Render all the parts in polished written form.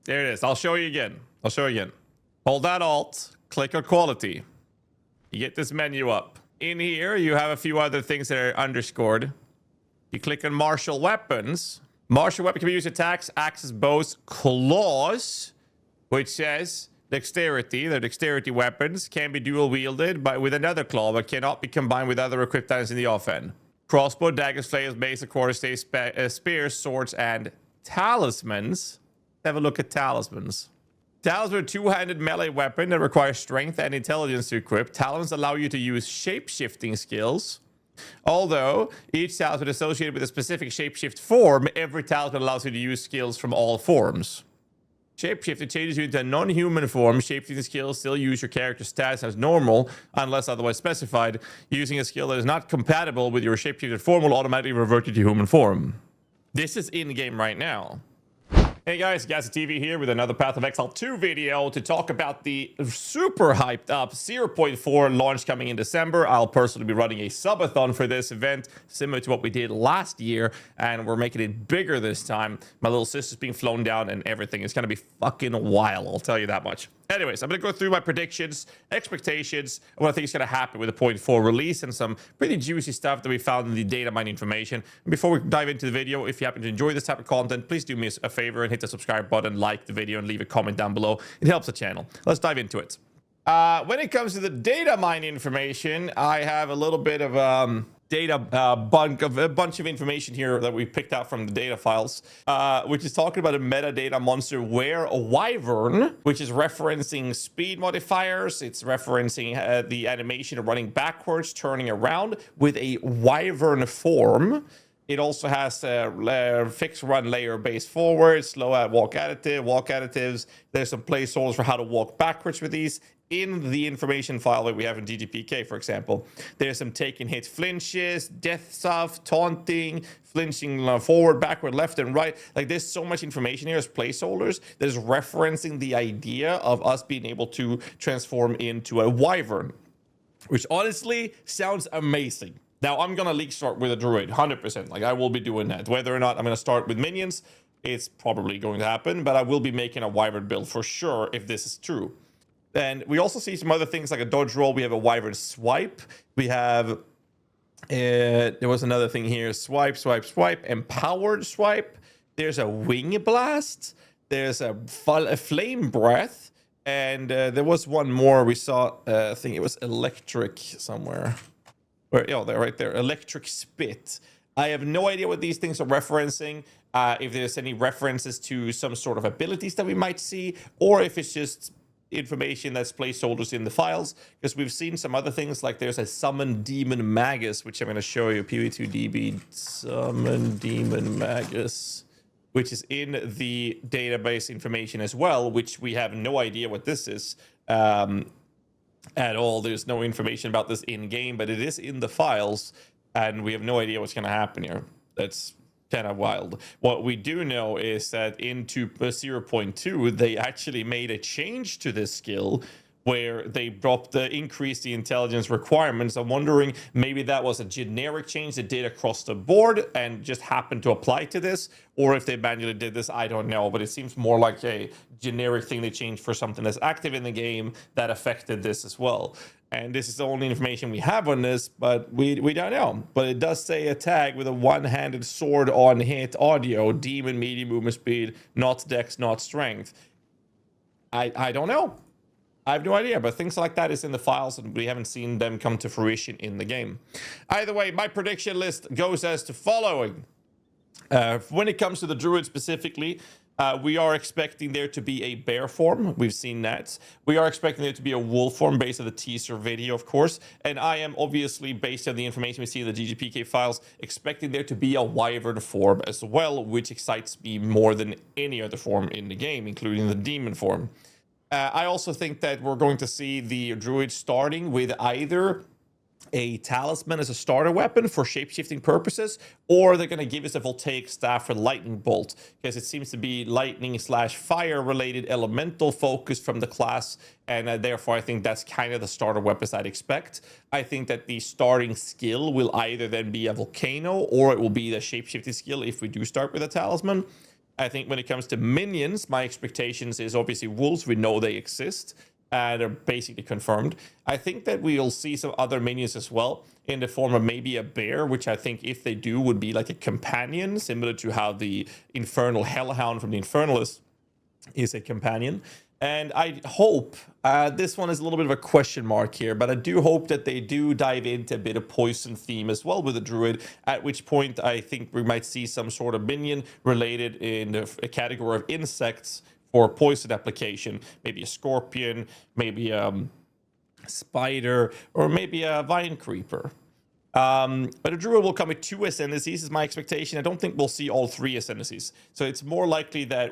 There it is. I'll show you again. Hold that Alt, click on quality. You get this menu up. In here, you have a few other things that are underscored. You click on martial weapons. Martial weapon can be used attacks, axes, bows, claws, which says dexterity. The dexterity weapons can be dual wielded with another claw, but cannot be combined with other equipped items in the offhand. Crossbow, daggers, flails, mace, quarterstaves, spears, swords, and talismans. Have a look at talismans. Talismans are a two-handed melee weapon that requires strength and intelligence to equip. Talismans allow you to use shape-shifting skills. Although each talisman is associated with a specific shapeshift form, every talisman allows you to use skills from all forms. Shapeshift changes you into a non-human form. Shapeshifting skills still use your character's stats as normal, unless otherwise specified. Using a skill that is not compatible with your shapeshifted form will automatically revert you to human form. This is in-game right now. Hey guys, GHAZZY TV here with another Path of Exile 2 video to talk about the super hyped up 0.4 launch coming in December. I'll personally be running a subathon for this event, similar to what we did last year, and we're making it bigger this time. My little sister's being flown down and everything. It's going to be fucking wild, I'll tell you that much. Anyways, I'm going to go through my predictions, expectations, and what I think is going to happen with the 0.4 release, and some pretty juicy stuff that we found in the data mine information. And before we dive into the video, if you happen to enjoy this type of content, please do me a favor and hit the subscribe button, like the video, and leave a comment down below. It helps the channel. Let's dive into it. When it comes to the data mine information, I have a little bit of a bunch of information here that we picked out from the data files, which is talking about a metadata monster where a Wyvern, which is referencing speed modifiers. It's referencing the animation of running backwards, turning around with a Wyvern form. It also has a fixed run layer based forward, slow at walk additives. There's some placeholders for how to walk backwards with these in the information file that we have in DGPK, for example. There's some taking hits flinches, death stuff, taunting, flinching forward, backward, left, and right. Like, there's so much information here as placeholders that is referencing the idea of us being able to transform into a Wyvern, which honestly sounds amazing. Now, I'm going to league start with a Druid, 100%. Like, I will be doing that. Whether or not I'm going to start with minions, it's probably going to happen, but I will be making a Wyvern build for sure if this is true. And we also see some other things like a dodge roll. We have a Wyvern swipe. We have, there was another thing here, swipe, empowered swipe. There's a wing blast. There's a flame breath. And there was one more we saw, I think it was electric somewhere. They're right there. Electric spit. I have no idea what these things are referencing. If there's any references to some sort of abilities that we might see, or if it's just information that's placeholders in the files. Because we've seen some other things, like there's a summon demon magus, which I'm going to show you. PV2DB summon demon magus, which is in the database information as well, which we have no idea what this is. At all. There's no information about this in game, but it is in the files, and we have no idea what's going to happen here. That's kind of wild. What we do know is that into 0.2, they actually made a change to this skill where they increased the intelligence requirements. I'm wondering, maybe that was a generic change that did across the board and just happened to apply to this, or if they manually did this, I don't know. But it seems more like a generic thing they changed for something that's active in the game that affected this as well. And this is the only information we have on this, but we don't know. But it does say a tag with a one-handed sword on hit audio, demon, medium movement speed, not dex, not strength. I don't know. I have no idea, but things like that is in the files, and we haven't seen them come to fruition in the game. Either way, my prediction list goes as to following. When it comes to the Druid specifically, we are expecting there to be a bear form. We've seen that. We are expecting there to be a wolf form based on the teaser video, of course. And I am obviously, based on the information we see in the GGPK files, expecting there to be a Wyvern form as well, which excites me more than any other form in the game, including the demon form. I also think that we're going to see the Druid starting with either a talisman as a starter weapon for shapeshifting purposes, or they're going to give us a voltaic staff for lightning bolt, because it seems to be lightning / fire related elemental focus from the class, and therefore I think that's kind of the starter weapons I'd expect. I think that the starting skill will either then be a volcano, or it will be the shapeshifting skill if we do start with a talisman. I think when it comes to minions, my expectations is obviously wolves. We know they exist. They're basically confirmed. I think that we'll see some other minions as well in the form of maybe a bear, which I think if they do would be like a companion, similar to how the Infernal Hellhound from the Infernalist is a companion. And I hope, this one is a little bit of a question mark here, but I do hope that they do dive into a bit of poison theme as well with the Druid, at which point I think we might see some sort of minion related in a category of insects for poison application. Maybe a scorpion, maybe a spider, or maybe a vine creeper. But a Druid will come with 2 ascendancies is my expectation. I don't think we'll see all 3 ascendancies. So it's more likely that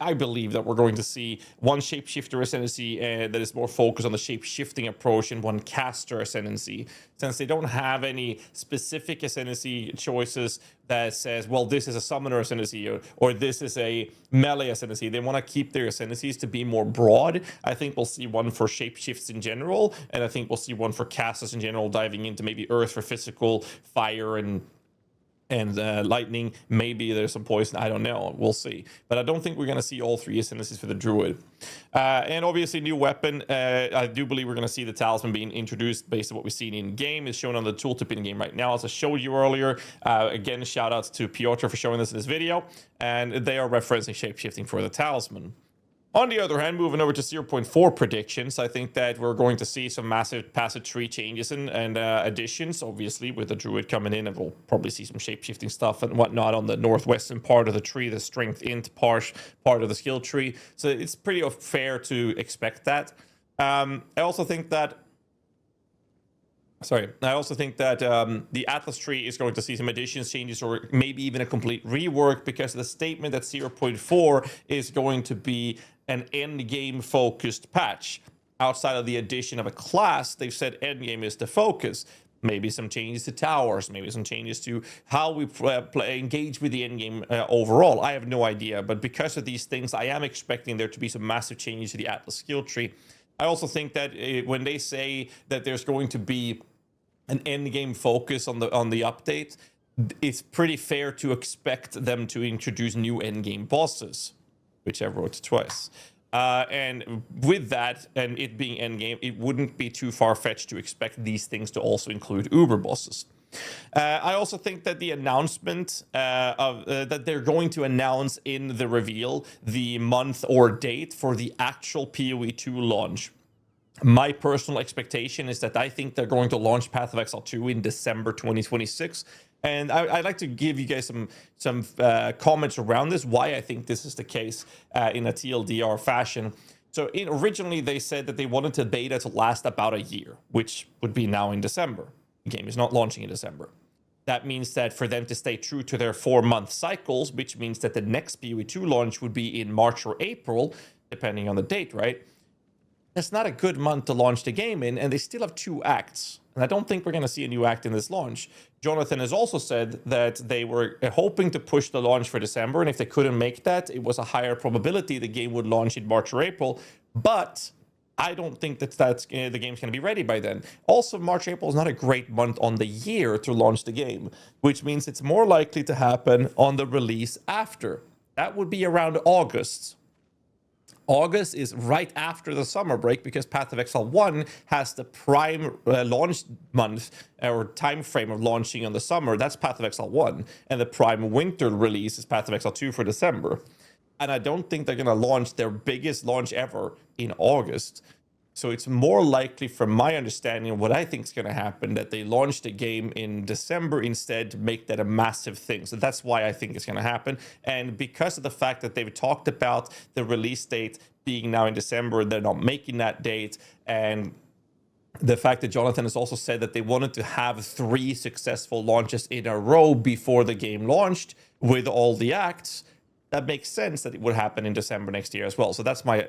I believe that we're going to see one shapeshifter ascendancy that is more focused on the shape-shifting approach and one caster ascendancy. Since they don't have any specific ascendancy choices that says, well, this is a summoner ascendancy or this is a melee ascendancy. They want to keep their ascendancies to be more broad. I think we'll see one for shapeshifts in general, and I think we'll see one for casters in general, diving into maybe earth for physical, fire and lightning. Maybe there's some poison. I don't know. We'll see. But I don't think we're going to see all 3 ascendancies for the Druid. And obviously, new weapon. I do believe we're going to see the Talisman being introduced based on what we've seen in game. Is shown on the tooltip in game right now, as I showed you earlier. Again, shout out to Piotr for showing this in this video. And they are referencing shapeshifting for the Talisman. On the other hand, moving over to 0.4 predictions, I think that we're going to see some massive passive tree changes and additions, obviously, with the Druid coming in, and we'll probably see some shape-shifting stuff and whatnot on the northwestern part of the tree, the strength int part of the skill tree. So it's pretty fair to expect that. I also think that the Atlas tree is going to see some additions, changes, or maybe even a complete rework, because the statement that 0.4 is going to be an end game focused patch. Outside of the addition of a class, they've said end game is the focus. Maybe some changes to towers, maybe some changes to how we engage with the end game overall. I have no idea, but because of these things, I am expecting there to be some massive changes to the Atlas skill tree. I also think that when they say that there's going to be an end game focus on the update, it's pretty fair to expect them to introduce new end game bosses, which I wrote twice. And with that, and it being end game, it wouldn't be too far-fetched to expect these things to also include Uber bosses. I also think that the announcement that they're going to announce in the reveal the month or date for the actual PoE 2 launch. My personal expectation is that I think they're going to launch Path of Exile 2 in December 2026. And I'd like to give you guys some comments around this, why I think this is the case in a TLDR fashion. So originally they said that they wanted the beta to last about a year, which would be now in December. The game is not launching in December. That means that for them to stay true to their 4-month cycles, which means that the next PoE 2 launch would be in March or April, depending on the date, right? That's not a good month to launch the game in, and they still have 2 acts. And I don't think we're going to see a new act in this launch. Jonathan has also said that they were hoping to push the launch for December, and if they couldn't make that, it was a higher probability the game would launch in March or April. But I don't think that the game's going to be ready by then. Also, March, April is not a great month on the year to launch the game, which means it's more likely to happen on the release after. That would be around August. August is right after the summer break, because Path of Exile 1 has the prime launch month or time frame of launching on the summer. That's Path of Exile 1. And the prime winter release is Path of Exile 2 for December. And I don't think they're going to launch their biggest launch ever in August. So it's more likely, from my understanding of what I think is going to happen, that they launch the game in December instead to make that a massive thing. So that's why I think it's going to happen. And because of the fact that they've talked about the release date being now in December, they're not making that date. And the fact that Jonathan has also said that they wanted to have 3 successful launches in a row before the game launched with all the acts, that makes sense that it would happen in December next year as well. So that's my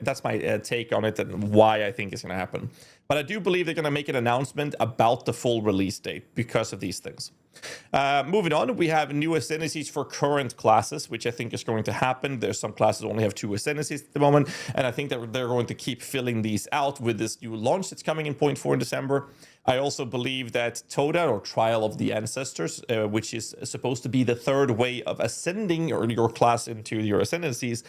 take on it and why I think it's going to happen. But I do believe they're going to make an announcement about the full release date because of these things. Moving on, we have new ascendancies for current classes, which I think is going to happen. There's some classes that only have 2 ascendancies at the moment, and I think that they're going to keep filling these out with this new launch that's coming in 0.4 in December. I also believe that Toda, or Trial of the Ancestors, which is supposed to be the third way of ascending your class into your ascendancies,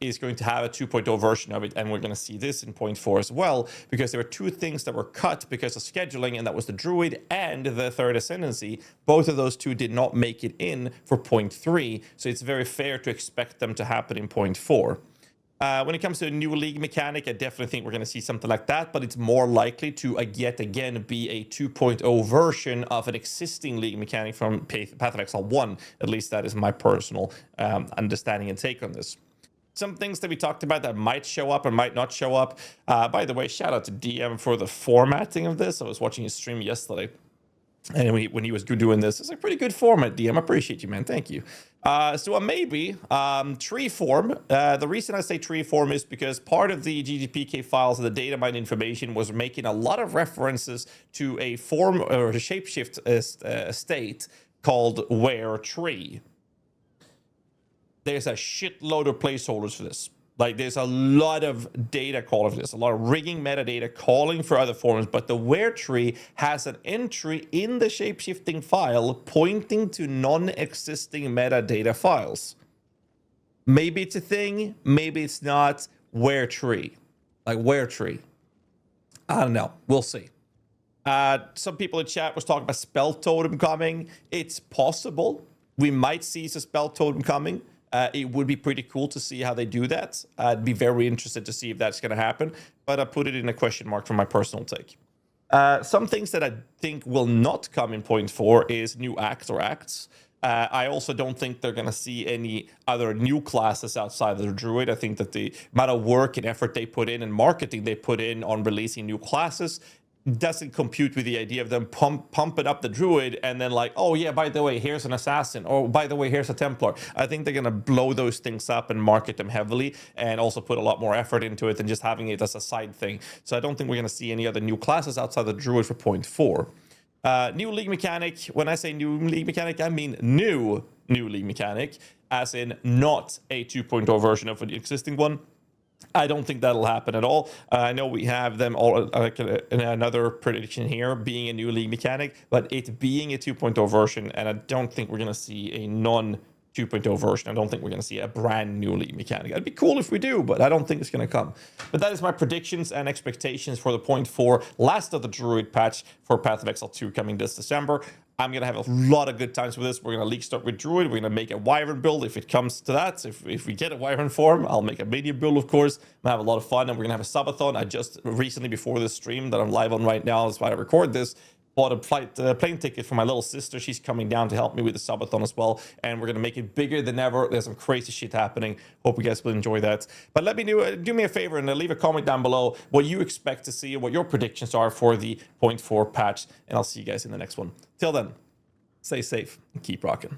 is going to have a 2.0 version of it, and we're going to see this in 0.4 as well, because there were 2 things that were cut because of scheduling, and that was the Druid and the third ascendancy. Both of those 2 did not make it in for 0.3, so it's very fair to expect them to happen in 0.4. When it comes to a new league mechanic, I definitely think we're going to see something like that, but it's more likely to yet again be a 2.0 version of an existing league mechanic from Path of Exile 1. At least that is my personal understanding and take on this. Some things that we talked about that might show up and might not show up. By the way, shout out to DM for the formatting of this. I was watching his stream yesterday, and when he was doing this, it's a pretty good format, DM. I appreciate you, man. Thank you. So a maybe, tree form. The reason I say tree form is because part of the GGPK files and the data mine information was making a lot of references to a form or a shapeshift state called where tree. There's a shitload of placeholders for this. Like, there's a lot of data calling for this, a lot of rigging metadata calling for other forms, but the where tree has an entry in the shapeshifting file pointing to non-existing metadata files. Maybe it's a thing, maybe it's not. Where tree. Like, where tree. I don't know. We'll see. Some people in chat was talking about spell totem coming. It's possible. We might see a spell totem coming. It would be pretty cool to see how they do that. I'd be very interested to see if that's going to happen, but I put it in a question mark for my personal take. Some things that I think will not come in 0.4 is new act or acts. I also don't think they're going to see any other new classes outside of the Druid. I think that the amount of work and effort they put in and marketing they put in on releasing new classes doesn't compute with the idea of them pumping up the Druid and then like, oh yeah, by the way, here's an assassin, or by the way, here's a Templar. I think they're gonna blow those things up and market them heavily, and also put a lot more effort into it than just having it as a side thing. So I don't think we're gonna see any other new classes outside the Druid for 0.4. New league mechanic. When I say new league mechanic, I mean new league mechanic, as in not a 2.0 version of the existing one. I don't think that'll happen at all. I know we have them all in another prediction here being a new league mechanic, but it being a 2.0 version, and I don't think we're going to see a non-2.0 version. I don't think we're going to see a brand new league mechanic. It'd be cool if we do, but I don't think it's going to come. But that is my predictions and expectations for the 0.4 last of the Druid patch for Path of Exile 2 coming this December. I'm going to have a lot of good times with this. We're going to league start with Druid. We're going to make a Wyvern build if it comes to that. If we get a Wyvern form, I'll make a medium build, of course. I'm going to have a lot of fun, and we're going to have a subathon. I just recently, before this stream that I'm live on right now, that's why I record this, bought a plane ticket for my little sister. She's coming down to help me with the subathon as well, and we're going to make it bigger than ever. There's some crazy shit happening. Hope you guys will enjoy that. But let me do me a favor and leave a comment down below what you expect to see and what your predictions are for the 0.4 patch, and I'll see you guys in the next one. Till then, stay safe and keep rocking.